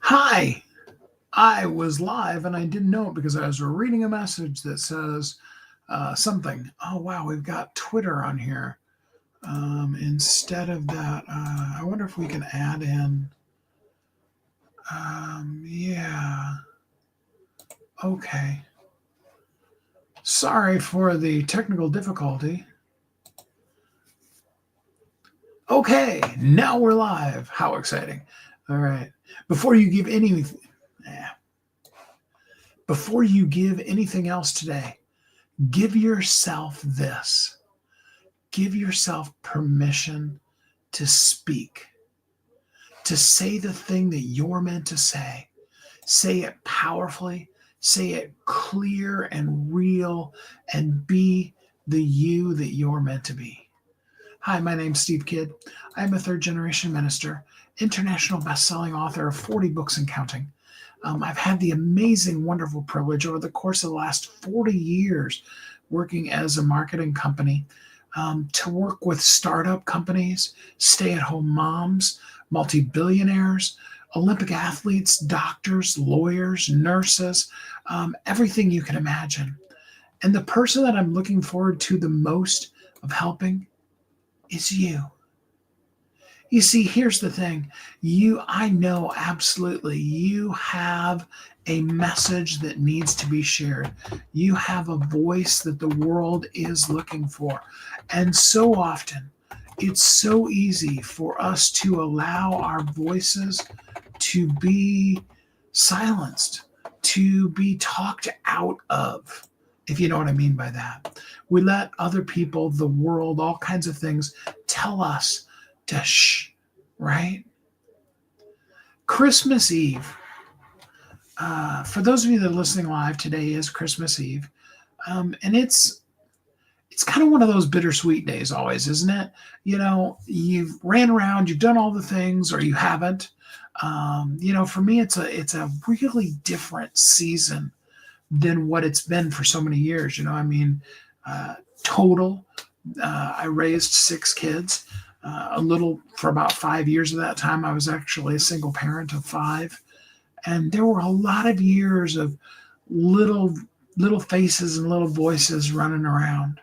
Hi, I was live and I didn't know it because I was reading a message that says something. Oh, wow, we've got Twitter on here. Instead of that, I wonder if we can add in. Yeah, okay. Sorry for the technical difficulty. Okay, now we're live. How exciting. All right. Before you give any, eh, before you give anything else today, give yourself this. Give yourself permission to speak, to say the thing that you're meant to say. Say it powerfully, say it clear and real, and be the you that you're meant to be. Hi, my name's Steve Kidd. I'm a third generation minister, international best-selling author of 40 books and counting. I've had the amazing, wonderful privilege over the course of the last 40 years working as a marketing company to work with startup companies, stay-at-home moms, multi-billionaires, Olympic athletes, doctors, lawyers, nurses, everything you can imagine. And the person that I'm looking forward to the most of helping is you. You see, here's the thing. I know absolutely, you have a message that needs to be shared. You have a voice that the world is looking for. And so often, it's so easy for us to allow our voices to be silenced, to be talked out of, if you know what I mean by that. We let other people, the world, all kinds of things tell us to shh, right? Christmas Eve. For those of you that are listening live, today is Christmas Eve. And it's kind of one of those bittersweet days always, isn't it? You know, you've ran around, you've done all the things, or you haven't. For me, it's a really different season than what it's been for so many years. Total, I raised 6 kids. For about 5 years of that time, I was actually a single parent of 5, and there were a lot of years of little faces and little voices running around,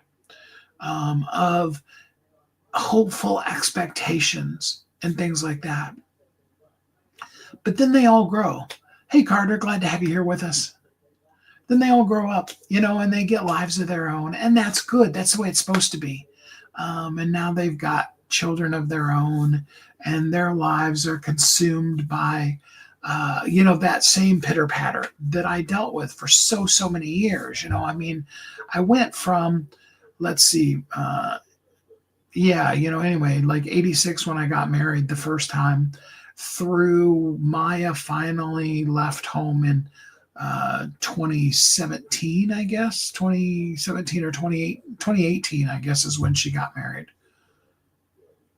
of hopeful expectations and things like that. But then they all grow. Hey, Carter, glad to have you here with us. Then they all grow up, and they get lives of their own, and that's good. That's the way it's supposed to be. And now they've got children of their own, and their lives are consumed by, that same pitter patter that I dealt with for so many years. I went from, let's see, anyway, like 86 when I got married the first time, through Maya finally left home in 2017, I guess, 2017 or 2018, I guess, is when she got married.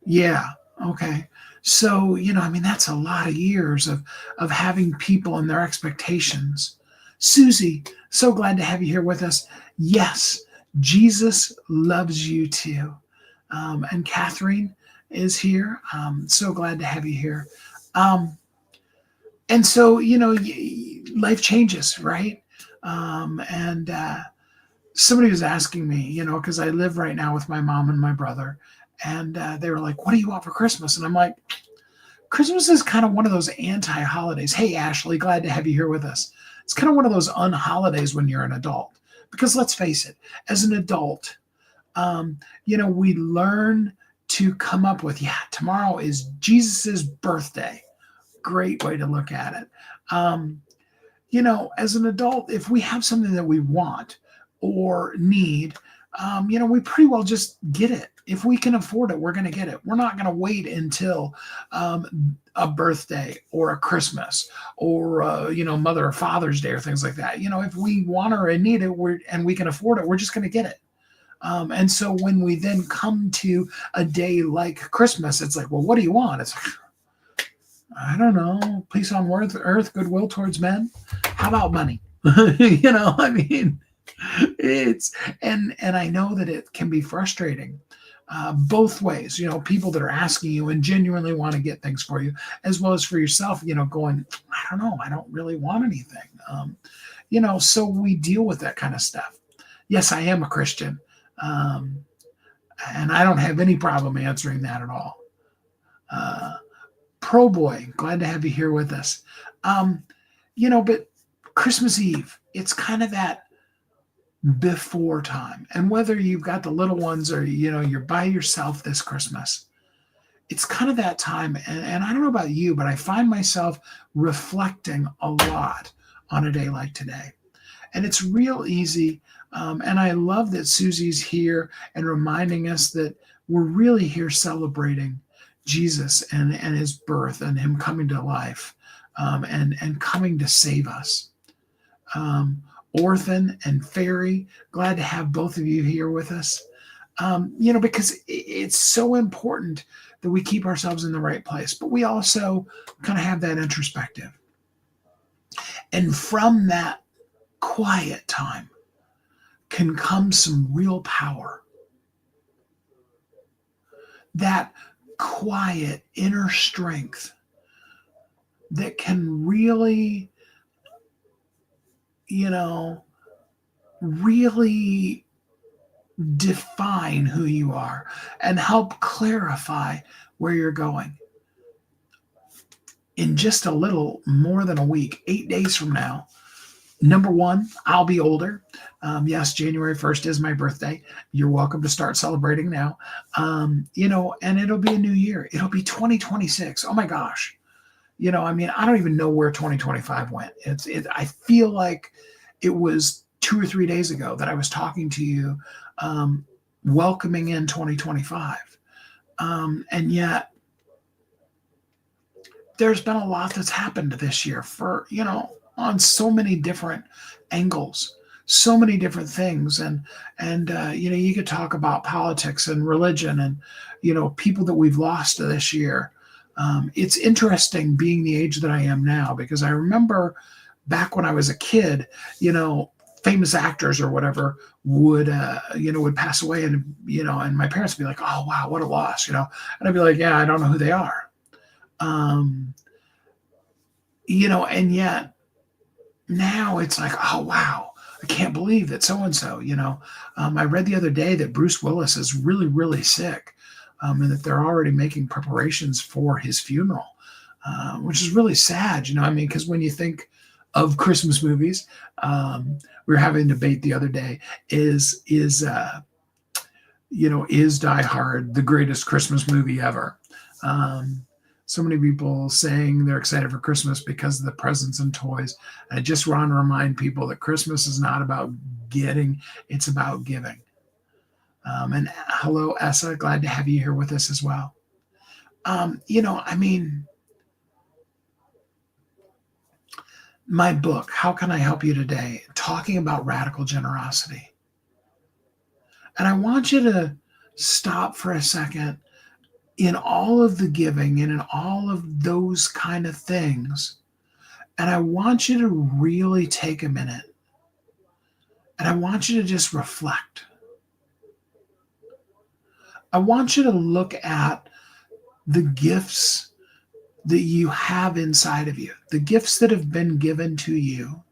Yeah. Okay. So, that's a lot of years of having people and their expectations. Susie, so glad to have you here with us. Yes, Jesus loves you too. And Catherine is here. So glad to have you here. And so, life changes, right? And somebody was asking me, because I live right now with my mom and my brother, and they were like, what do you want for Christmas? And I'm like, Christmas is kind of one of those anti-holidays. Hey, Ashley, glad to have you here with us. It's kind of one of those un-holidays when you're an adult. Because let's face it, as an adult, we learn to come up with, tomorrow is Jesus's birthday. Great way to look at it. As an adult, if we have something that we want or need, we pretty well just get it. If we can afford it, we're going to get it. We're not going to wait until a birthday or a Christmas or, Mother or Father's Day or things like that. If we want or need it and we can afford it, we're just going to get it. And so when we then come to a day like Christmas, it's like, well, what do you want? It's like, I don't know, peace on earth, goodwill towards men. How about money? It's, and I know that it can be frustrating. both ways, people that are asking you and genuinely want to get things for you, as well as for yourself, going, I don't know, I don't really want anything. So we deal with that kind of stuff. Yes, I am a Christian. And I don't have any problem answering that at all. Pro Boy, glad to have you here with us. But Christmas Eve, it's kind of that before time. And whether you've got the little ones or, you're by yourself this Christmas, it's kind of that time. And I don't know about you, but I find myself reflecting a lot on a day like today. And it's real easy. And I love that Susie's here and reminding us that we're really here celebrating Jesus and his birth and him coming to life and coming to save us. Orphan and Fairy, glad to have both of you here with us. Because it's so important that we keep ourselves in the right place, but we also kind of have that introspective. And from that quiet time can come some real power. That quiet inner strength that can really, really define who you are and help clarify where you're going. In just a little more than a week, 8 days from now, number one, I'll be older. Yes, January 1st is my birthday. You're welcome to start celebrating now. And it'll be a new year. It'll be 2026. Oh my gosh. I don't even know where 2025 went. I feel like it was 2 or 3 days ago that I was talking to you, welcoming in 2025. And yet there's been a lot that's happened this year for, on so many different angles, so many different things. And you could talk about politics and religion and, people that we've lost this year. It's interesting being the age that I am now, because I remember back when I was a kid, famous actors or whatever would pass away and my parents would be like, oh, wow, what a loss, and I'd be like, yeah, I don't know who they are. And yet now it's like, oh, wow, I can't believe that so-and-so, I read the other day that Bruce Willis is really, really sick. And that they're already making preparations for his funeral, which is really sad, because when you think of Christmas movies, we were having a debate the other day, is Die Hard the greatest Christmas movie ever? So many people saying they're excited for Christmas because of the presents and toys. And I just want to remind people that Christmas is not about getting, it's about giving. And hello, Essa. Glad to have you here with us as well. My book, How Can I Help You Today? Talking about radical generosity. And I want you to stop for a second in all of the giving and in all of those kind of things. And I want you to really take a minute. And I want you to just reflect. I want you to look at the gifts that you have inside of you, the gifts that have been given to you.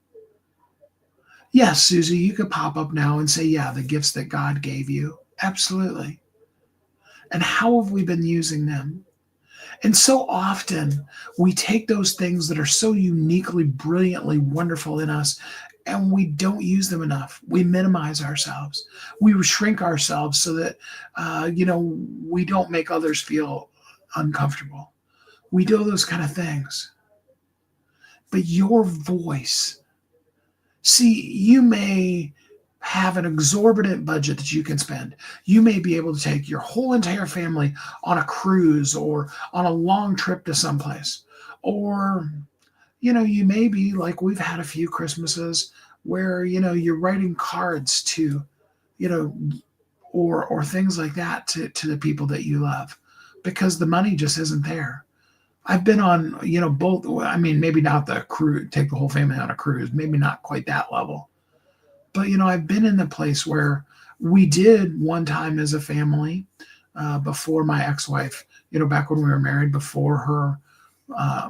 Yes, Susie, you could pop up now and say, yeah, the gifts that God gave you. Absolutely. And how have we been using them? And so often we take those things that are so uniquely, brilliantly wonderful in us, and we don't use them enough. We minimize ourselves. We shrink ourselves so that, we don't make others feel uncomfortable. We do those kind of things. But your voice, see, you may have an exorbitant budget that you can spend. You may be able to take your whole entire family on a cruise or on a long trip to someplace. Or, you may be like we've had a few Christmases where, you're writing cards to, or things like that to the people that you love because the money just isn't there. I've been on, both, maybe not the cruise, take the whole family on a cruise, maybe not quite that level. But, I've been in the place where we did one time as a family before my ex-wife, back when we were married, before her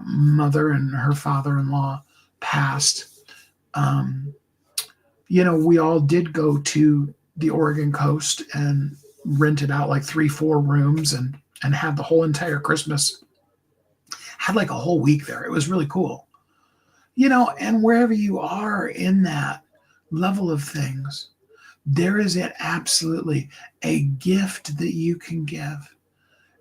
mother and her father-in-law passed. We all did go to the Oregon coast and rented out like 3-4 rooms and had the whole entire Christmas. Had like a whole week there. It was really cool. And wherever you are in that level of things, there is absolutely a gift that you can give.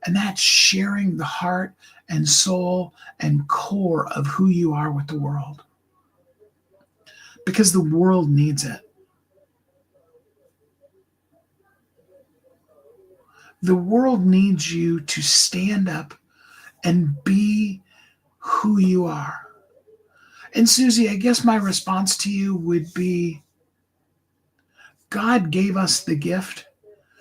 And that's sharing the heart and soul and core of who you are with the world. Because the world needs it. The world needs you to stand up and be who you are. And Susie, I guess my response to you would be, God gave us the gift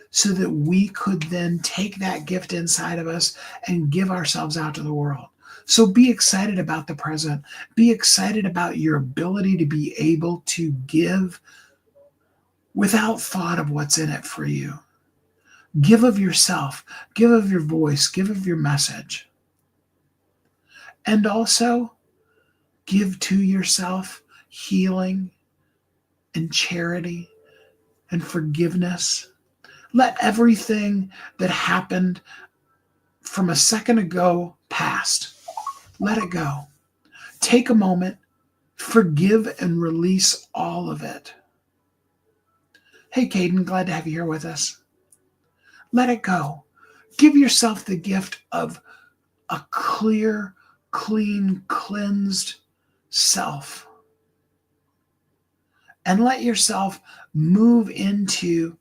so that we could then take that gift inside of us and give ourselves out to the world. So be excited about the present. Be excited about your ability to be able to give without thought of what's in it for you. Give of yourself, give of your voice, give of your message. And also give to yourself healing and charity and forgiveness. Let everything that happened from a second ago past. Let it go. Take a moment, forgive and release all of it. Hey, Caden, glad to have you here with us. Let it go. Give yourself the gift of a clear, clean, cleansed self. And let yourself move into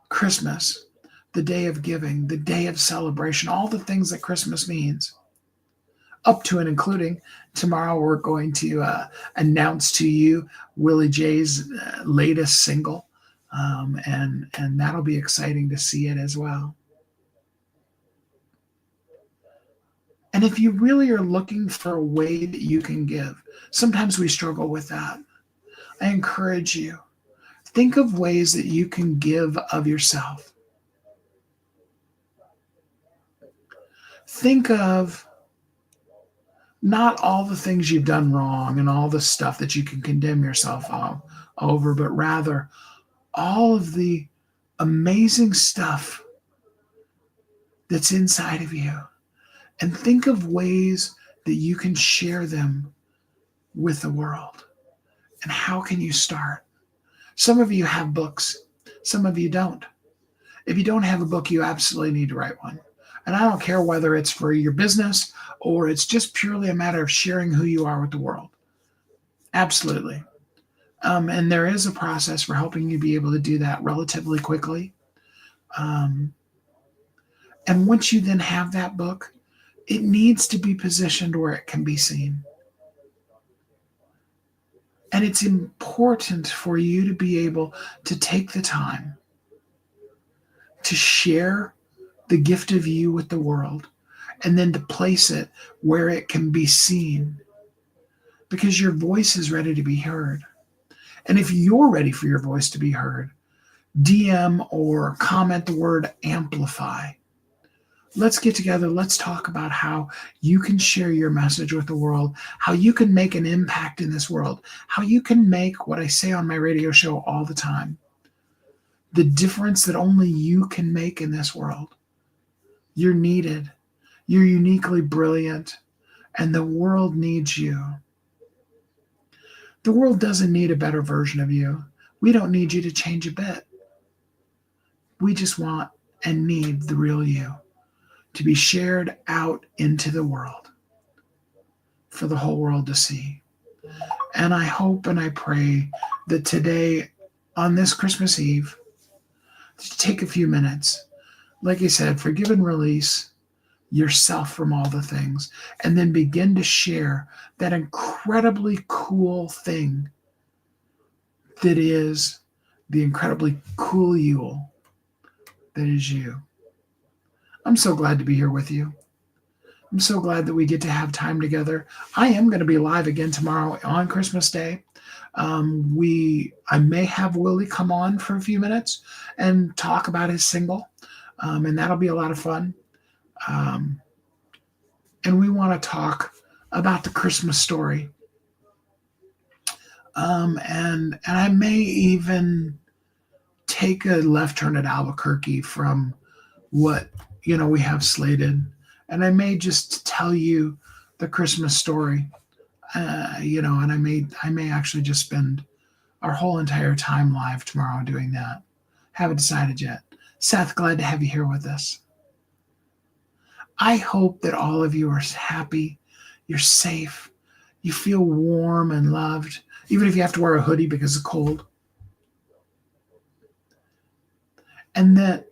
Christmas, the day of giving, the day of celebration, all the things that Christmas means. Up to and including tomorrow, we're going to announce to you Willie J's latest single. And that'll be exciting to see it as well. And if you really are looking for a way that you can give, sometimes we struggle with that. I encourage you, think of ways that you can give of yourself. Think of not all the things you've done wrong and all the stuff that you can condemn yourself over, but rather all of the amazing stuff that's inside of you. And think of ways that you can share them with the world. And how can you start? Some of you have books. Some of you don't. If you don't have a book, you absolutely need to write one. And I don't care whether it's for your business or it's just purely a matter of sharing who you are with the world. Absolutely. And there is a process for helping you be able to do that relatively quickly. And once you then have that book, it needs to be positioned where it can be seen. And it's important for you to be able to take the time to share the gift of you with the world and then to place it where it can be seen, because your voice is ready to be heard. And if you're ready for your voice to be heard, DM or comment the word AMPLIFY. Let's get together. Let's talk about how you can share your message with the world, how you can make an impact in this world, how you can make what I say on my radio show all the time, the difference that only you can make in this world. You're needed. You're uniquely brilliant, and the world needs you. The world doesn't need a better version of you. We don't need you to change a bit. We just want and need the real you to be shared out into the world for the whole world to see. And I hope and I pray that today, on this Christmas Eve, to take a few minutes, like I said, forgive and release yourself from all the things, and then begin to share that incredibly cool thing that is the incredibly cool Yule that is you. I'm so glad to be here with you. I'm so glad that we get to have time together. I am going to be live again tomorrow on Christmas Day. I may have Willie come on for a few minutes and talk about his single. And that'll be a lot of fun. And we want to talk about the Christmas story. And I may even take a left turn at Albuquerque from what we have slated, and I may just tell you the Christmas story. And I may actually just spend our whole entire time live tomorrow doing that. Haven't decided yet. Seth, glad to have you here with us. I hope that all of you are happy, you're safe, you feel warm and loved, even if you have to wear a hoodie because it's cold. And that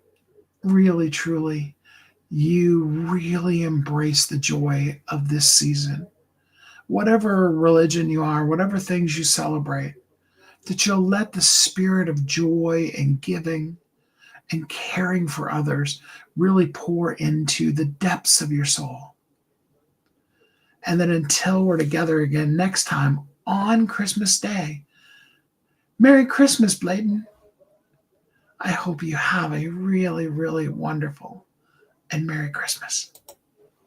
really, truly, you really embrace the joy of this season. Whatever religion you are, whatever things you celebrate, that you'll let the spirit of joy and giving and caring for others really pour into the depths of your soul. And then until we're together again next time on Christmas Day, Merry Christmas, Bladen. I hope you have a really, really wonderful and Merry Christmas.